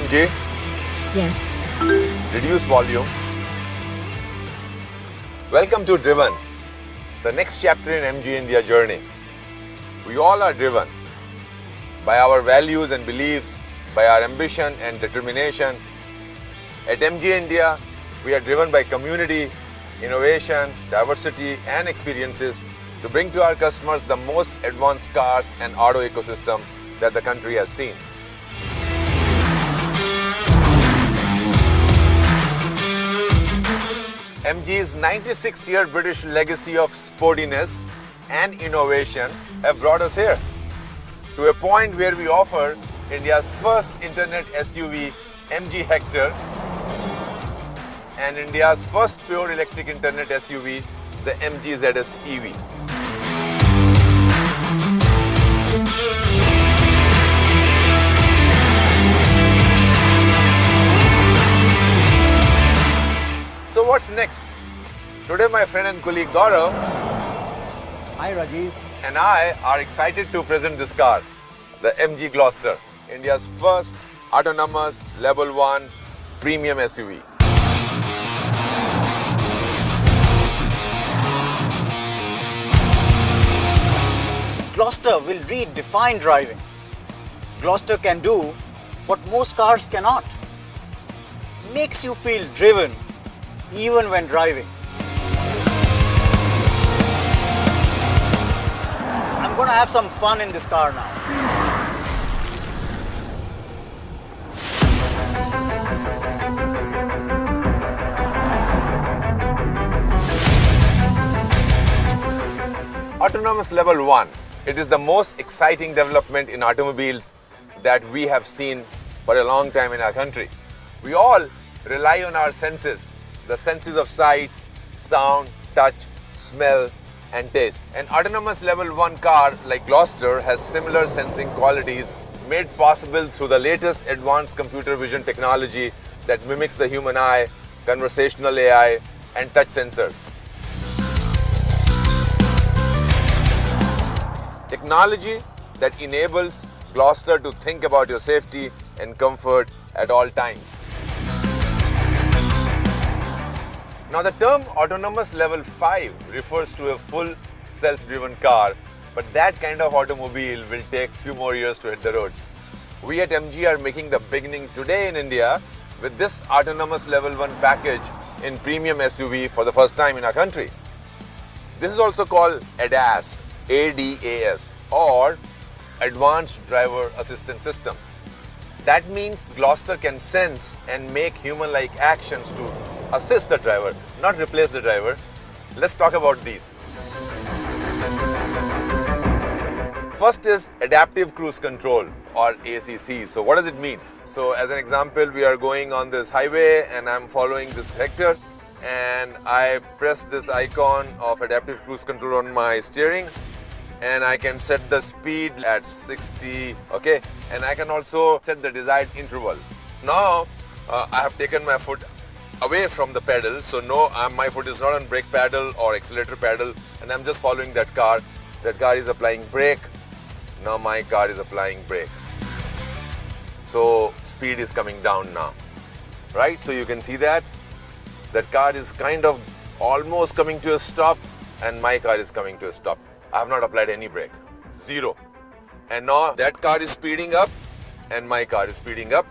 MG, Yes. reduce volume. Welcome to Driven, the next chapter in MG India journey. We all are driven by our values and beliefs, by our ambition and determination. At MG India, we are driven by community, innovation, diversity and experiences to bring to our customers the most advanced cars and auto ecosystem that the country has seen. MG's 96-year British legacy of sportiness and innovation have brought us here, to a point where we offer India's first internet SUV, MG Hector, and India's first pure electric internet SUV, the MG ZS EV. So what's next? Today my friend and colleague Gaurav Hi Rajiv. and I are excited to present this car, the MG Gloster, India's first autonomous level 1 premium SUV. Gloster will redefine driving. Gloster can do what most cars cannot. Makes you feel driven even when driving. I'm gonna have some fun in this car now. Autonomous level 1. It is the most exciting development in automobiles that we have seen for a long time in our country. We all rely on our senses, the senses of sight, sound, touch, smell and taste. An autonomous level 1 car like Gloster has similar sensing qualities made possible through the latest advanced computer vision technology that mimics the human eye, conversational AI and touch sensors. Technology that enables Gloster to think about your safety and comfort at all times. Now the term autonomous level 5 refers to a full self-driven car, but that kind of automobile will take few more years to hit the roads. We at MG are making the beginning today in India with this autonomous level 1 package in premium SUV for the first time in our country. This is also called ADAS, ADAS, or Advanced Driver Assistance System. That means Gloster can sense and make human-like actions to assist the driver, not replace the driver. Let's talk about these. First is Adaptive Cruise Control, or ACC. So what does it mean? So as an example, we are going on this highway and I'm following this Hector, and I press this icon of Adaptive Cruise Control on my steering, and I can set the speed at 60, okay, and I can also set the desired interval. Now I have taken my foot away from the pedal, so no, my foot is not on brake pedal or accelerator pedal, and I'm just following that car. That car is applying brake. Now my car is applying brake. So speed is coming down now, right? So you can see that car is kind of almost coming to a stop, and my car is coming to a stop. I have not applied any brake, zero. And now that car is speeding up and my car is speeding up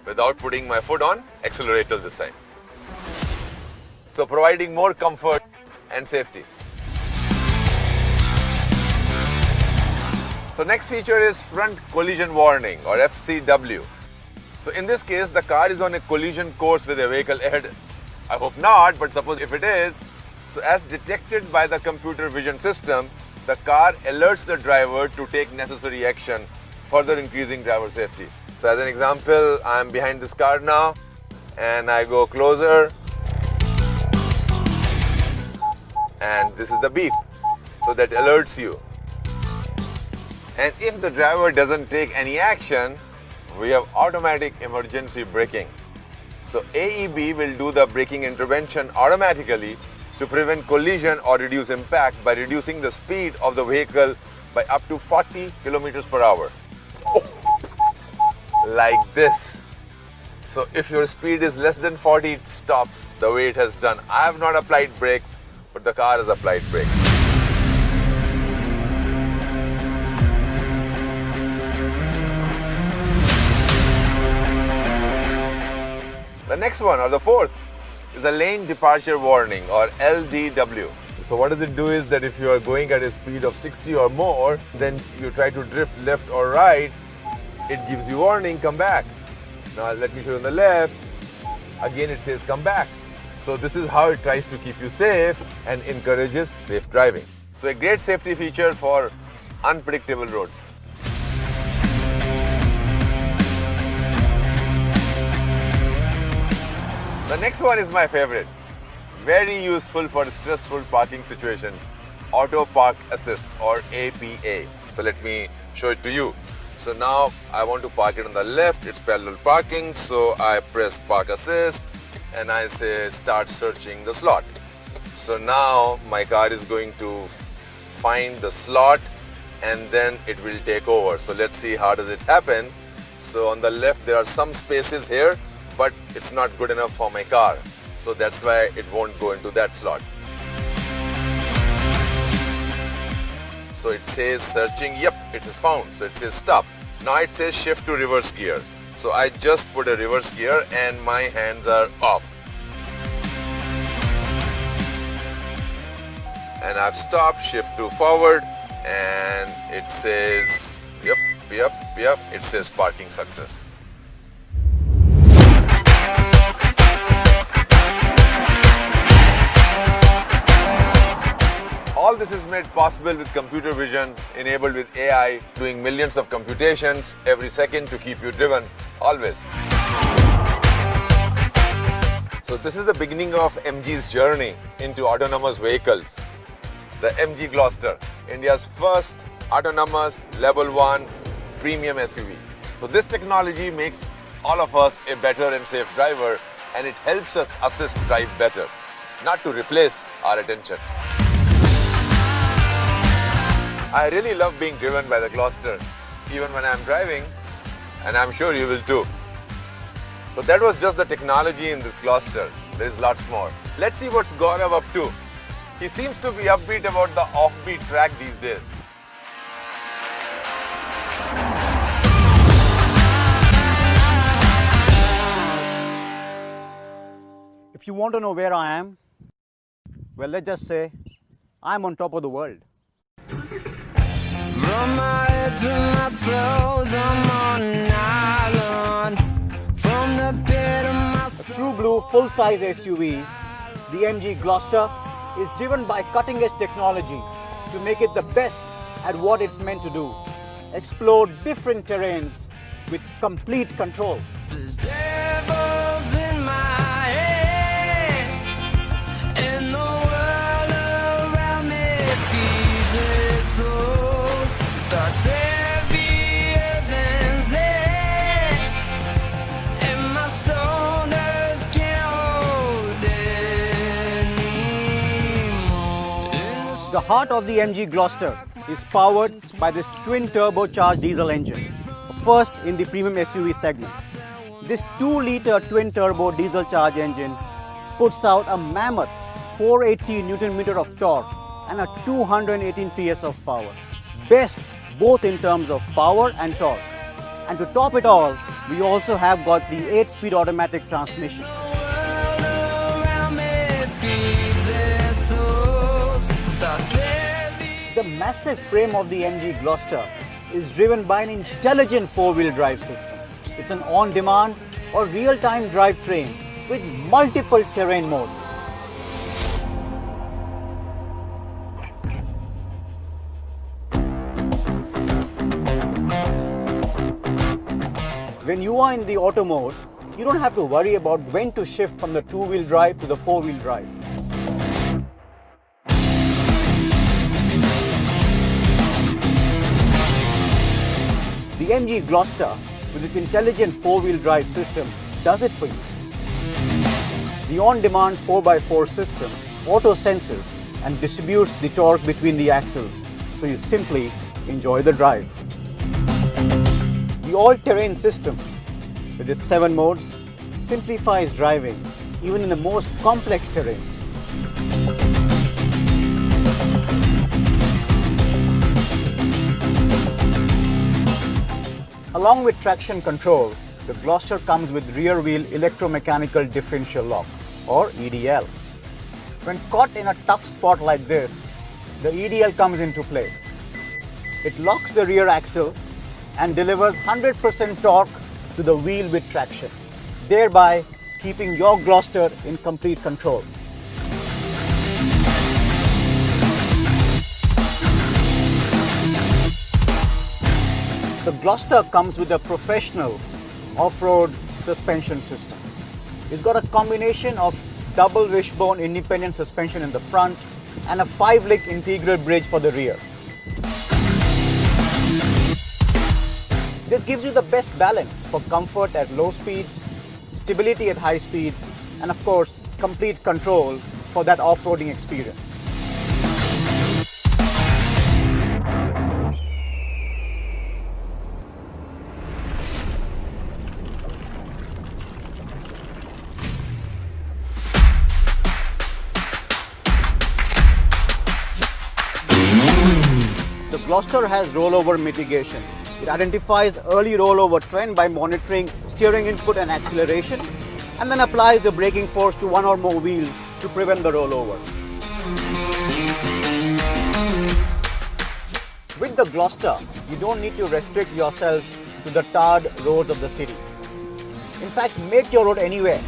without putting my foot on accelerator this time. So providing more comfort and safety. So next feature is front collision warning, or FCW. So in this case, the car is on a collision course with a vehicle ahead. I hope not, but suppose if it is, so as detected by the computer vision system, the car alerts the driver to take necessary action, further increasing driver safety. So as an example, I am behind this car now and I go closer and this is the beep. So that alerts you. And if the driver doesn't take any action, we have automatic emergency braking. So AEB will do the braking intervention automatically to prevent collision or reduce impact by reducing the speed of the vehicle by up to 40 kilometers per hour. Oh, like this. So if your speed is less than 40, it stops the way it has done. I have not applied brakes, but the car has applied brakes. The next one, or the fourth, is a lane departure warning, or LDW. So what does it do is that if you are going at a speed of 60 or more, then you try to drift left or right, it gives you warning, come back. Now let me show you on the left. Again it says come back. So this is how it tries to keep you safe and encourages safe driving. So a great safety feature for unpredictable roads. The next one is my favorite. Very useful for stressful parking situations. Auto Park Assist, or APA. So let me show it to you. So now I want to park it on the left. It's parallel parking. So I press Park Assist and I say start searching the slot. So now my car is going to find the slot and then it will take over. So let's see how does it happen. So on the left there are some spaces here, but it's not good enough for my car. So that's why it won't go into that slot. So it says searching, yep, it is found. So it says stop. Now it says shift to reverse gear. So I just put a reverse gear and my hands are off. And I've stopped, shift to forward, and it says, yep, it says parking success. All this is made possible with computer vision, enabled with AI, doing millions of computations every second to keep you driven, always. So this is the beginning of MG's journey into autonomous vehicles. The MG Gloster, India's first autonomous level 1 premium SUV. So this technology makes all of us a better and safe driver, and it helps us assist drive better, not to replace our attention. I really love being driven by the Gloster, even when I'm driving, and I'm sure you will too. So that was just the technology in this Gloster. There is lots more. Let's see what's Gaurav up to. He seems to be upbeat about the offbeat track these days. If you want to know where I am, well, let's just say I'm on top of the world. From my head to my toes, I'm on an island. From the pit of my A true blue full-size SUV, the MG Gloster is driven by cutting-edge technology to make it the best at what it's meant to do. Explore different terrains with complete control. There's devils in my head, and the world around me feeds its souls. Thoughts heavier than lead, and my shoulders can't hold anymore. The heart of the MG Gloster is powered by this twin-turbocharged diesel engine, first in the premium SUV segment. This 2-liter twin-turbo diesel-charged engine puts out a mammoth 480 Nm of torque and a 218 PS of power. Best both in terms of power and torque. And to top it all, we also have got the 8-speed automatic transmission. The massive frame of the MG Gloster is driven by an intelligent 4-wheel drive system. It's an on-demand or real-time drivetrain with multiple terrain modes. When you are in the auto mode, you don't have to worry about when to shift from the 2-wheel drive to the 4-wheel drive. The MG Gloster, with its intelligent 4-wheel drive system, does it for you. The on-demand 4x4 system auto-senses and distributes the torque between the axles, so you simply enjoy the drive. The all-terrain system, with its 7 modes, simplifies driving even in the most complex terrains. Along with traction control, the Gloster comes with rear wheel electromechanical differential lock or EDL. When caught in a tough spot like this, the EDL comes into play. It locks the rear axle and delivers 100% torque to the wheel with traction, thereby keeping your Gloster in complete control. The Gloster comes with a professional off-road suspension system. It's got a combination of double wishbone independent suspension in the front and a 5-link integral bridge for the rear. This gives you the best balance for comfort at low speeds, stability at high speeds, and of course, complete control for that off-roading experience. The Gloster has rollover mitigation. It identifies early rollover trend by monitoring steering input and acceleration, and then applies the braking force to one or more wheels to prevent the rollover. With the Gloster, you don't need to restrict yourselves to the tarred roads of the city. In fact, make your road anywhere,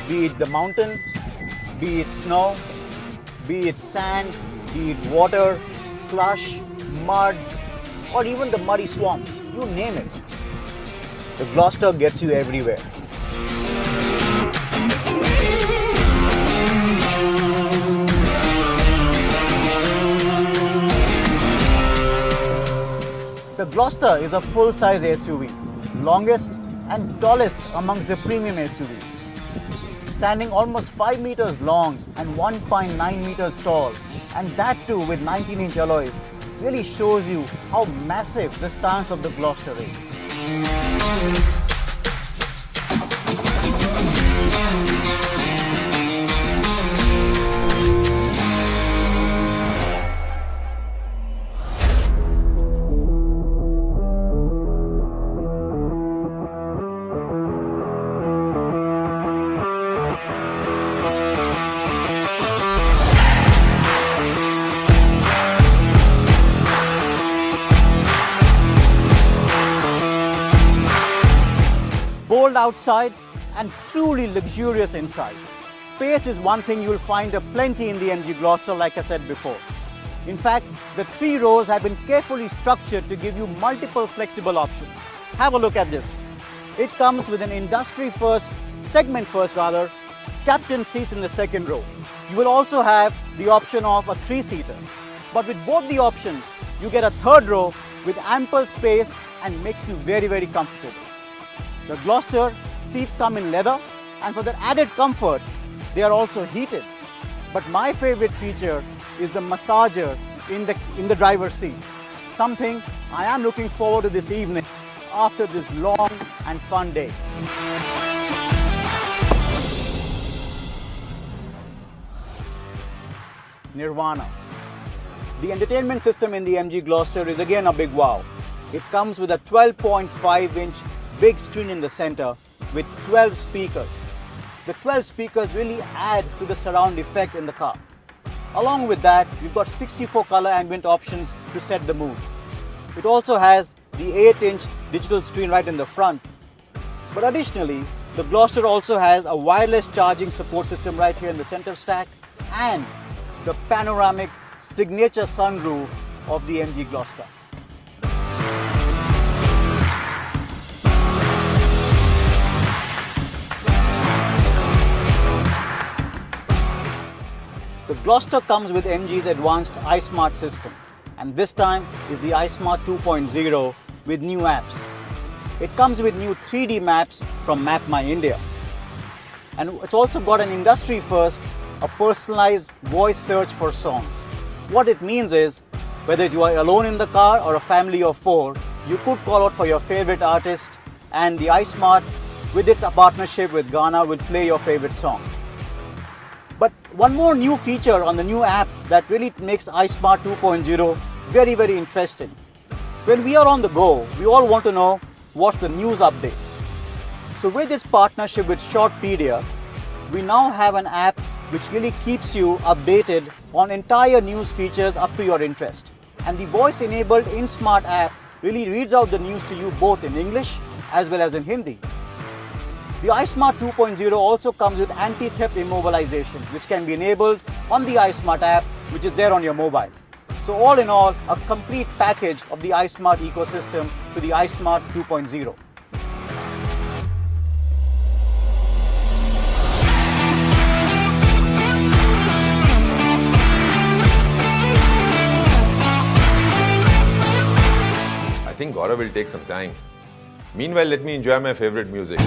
be it the mountains, be it snow, be it sand, be it water, slush, mud, or even the muddy swamps, you name it. The Gloster gets you everywhere. The Gloster is a full-size SUV, longest and tallest amongst the premium SUVs. Standing almost 5 meters long and 1.9 meters tall, and that too with 19-inch alloys, really shows you how massive the stance of the Gloster is. Bold outside and truly luxurious inside. Space is one thing you'll find plenty in the MG Gloster, like I said before. In fact, the 3 rows have been carefully structured to give you multiple flexible options. Have a look at this. It comes with an segment first, captain seats in the 2nd row. You will also have the option of a 3-seater. But with both the options, you get a 3rd row with ample space and makes you very, very comfortable. The Gloster seats come in leather, and for that added comfort, they are also heated. But my favorite feature is the massager in the driver's seat. Something I am looking forward to this evening after this long and fun day. Nirvana. The entertainment system in the MG Gloster is again a big wow. It comes with a 12.5-inch big screen in the center with 12 speakers. The 12 speakers really add to the surround effect in the car. Along with that, you've got 64 color ambient options to set the mood. It also has the 8-inch digital screen right in the front. But additionally, the Gloster also has a wireless charging support system right here in the center stack and the panoramic signature sunroof of the MG Gloster. The Gloster comes with MG's advanced iSmart system, and this time is the iSmart 2.0 with new apps. It comes with new 3D maps from Map My India. And it's also got an industry first, a personalized voice search for songs. What it means is, whether you are alone in the car or a family of 4, you could call out for your favorite artist, and the iSmart with its partnership with Ghana, will play your favorite song. But one more new feature on the new app that really makes iSmart 2.0 very, very interesting. When we are on the go, we all want to know what's the news update. So with its partnership with Shortpedia, we now have an app which really keeps you updated on entire news features up to your interest. And the voice-enabled InSmart app really reads out the news to you both in English as well as in Hindi. The iSmart 2.0 also comes with anti-theft immobilization, which can be enabled on the iSmart app, which is there on your mobile. So all in all, a complete package of the iSmart ecosystem to the iSmart 2.0. I think Gaurav will take some time. Meanwhile, let me enjoy my favorite music.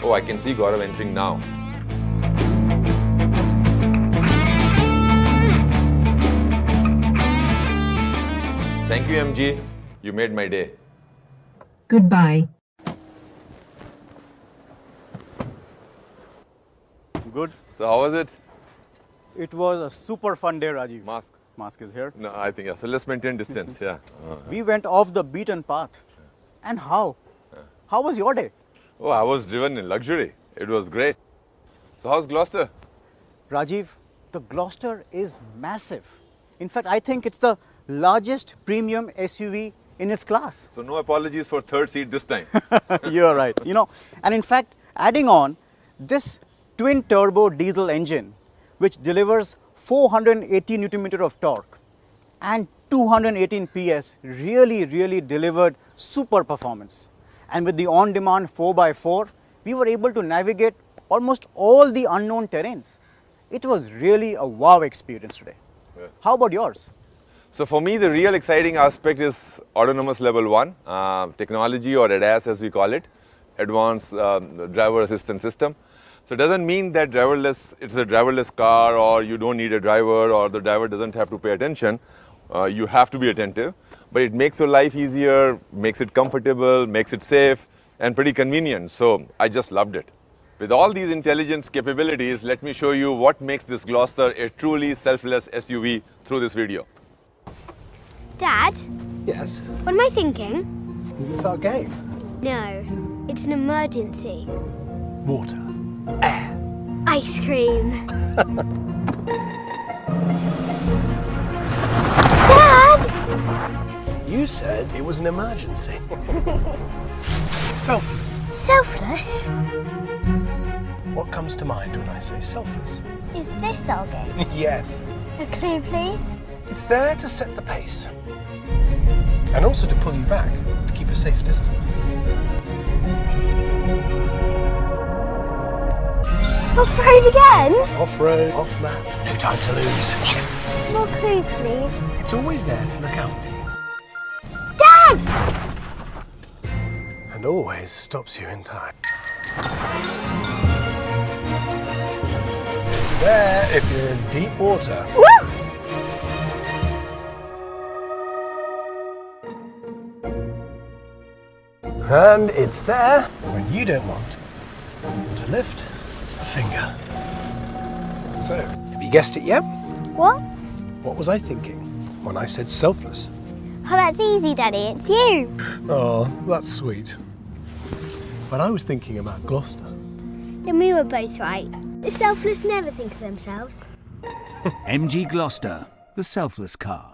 Oh, I can see Gaurav entering now. Thank you, MG. You made my day. Goodbye. Good. So how was it? It was a super fun day, Rajiv. Mask? Mask is here. No, I think, yeah. So let's maintain distance. Yeah. We went off the beaten path. And how? How was your day? Oh, I was driven in luxury. It was great. So how's Gloucester? Rajiv, the Gloster is massive. In fact, I think it's the largest premium SUV in its class. So no apologies for third seat this time. You're right. And in fact, adding on this twin turbo diesel engine, which delivers 480 Nm of torque and 218 PS, really delivered super performance. And with the on-demand 4x4, we were able to navigate almost all the unknown terrains. It was really a wow experience today. Yeah. How about yours? So for me, the real exciting aspect is autonomous level 1, technology, or ADAS as we call it, advanced driver assistance system. So it doesn't mean that it's a driverless car, or you don't need a driver, or the driver doesn't have to pay attention. You have to be attentive, but it makes your life easier, makes it comfortable, makes it safe, and pretty convenient. So I just loved it. With all these intelligence capabilities, let me show you what makes this Gloster a truly selfless SUV through this video. Dad, Yes? what am I thinking? Is this our game? No, it's an emergency. Water. Ice cream. Dad! You said it was an emergency. Selfless. Selfless? What comes to mind when I say selfless? Is this our game? Yes. A clue, please? It's there to set the pace. And also to pull you back, to keep a safe distance. Off-road again? Off-road, off-map, no time to lose. Yes! More clues, please. It's always there to look out for you. Dad! And always stops you in time. It's there if you're in deep water. Woo! And it's there when you don't want to lift a finger. So, have you guessed it yet? What? What was I thinking when I said selfless? Oh, that's easy, Daddy. It's you. Oh, that's sweet. But I was thinking about Gloucester. Then we were both right. The selfless never think of themselves. MG Gloster, the selfless car.